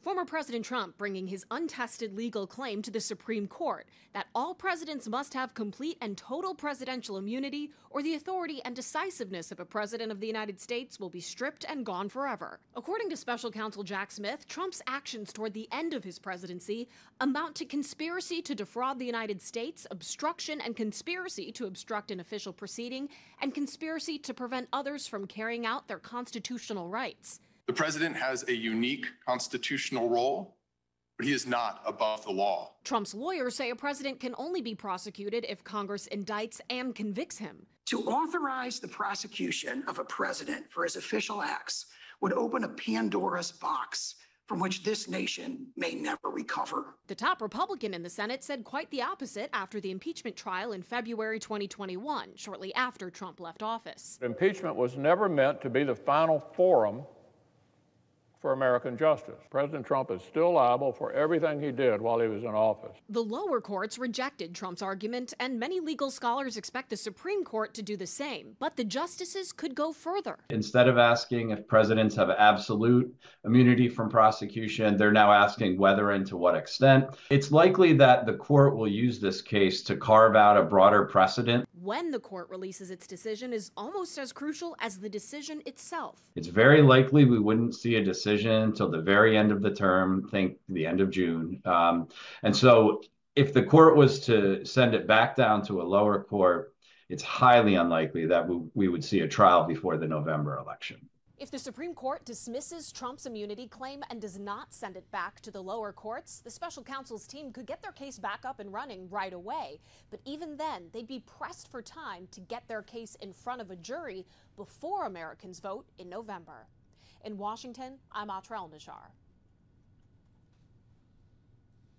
Former President Trump bringing his untested legal claim to the Supreme Court that all presidents must have complete and total presidential immunity, or the authority and decisiveness of a president of the United States will be stripped and gone forever. According to Special Counsel Jack Smith, Trump's actions toward the end of his presidency amount to conspiracy to defraud the United States, obstruction and conspiracy to obstruct an official proceeding, and conspiracy to prevent others from carrying out their constitutional rights. The president has a unique constitutional role, but he is not above the law. Trump's lawyers say a president can only be prosecuted if Congress indicts and convicts him. To authorize the prosecution of a president for his official acts would open a Pandora's box from which this nation may never recover. The top Republican in the Senate said quite the opposite after the impeachment trial in February 2021, shortly after Trump left office. Impeachment was never meant to be the final forum for American justice. President Trump is still liable for everything he did while he was in office. The lower courts rejected Trump's argument, and many legal scholars expect the Supreme Court to do the same. But the justices could go further. Instead of asking if presidents have absolute immunity from prosecution, they're now asking whether and to what extent. It's likely that the court will use this case to carve out a broader precedent. When the court releases its decision is almost as crucial as the decision itself. It's very likely we wouldn't see a decision until the very end of the term, think the end of June. And so if the court was to send it back down to a lower court, it's highly unlikely that we would see a trial before the November election. If the Supreme Court dismisses Trump's immunity claim and does not send it back to the lower courts, the special counsel's team could get their case back up and running right away. But even then, they'd be pressed for time to get their case in front of a jury before Americans vote in November. In Washington, I'm Atrell Nashar.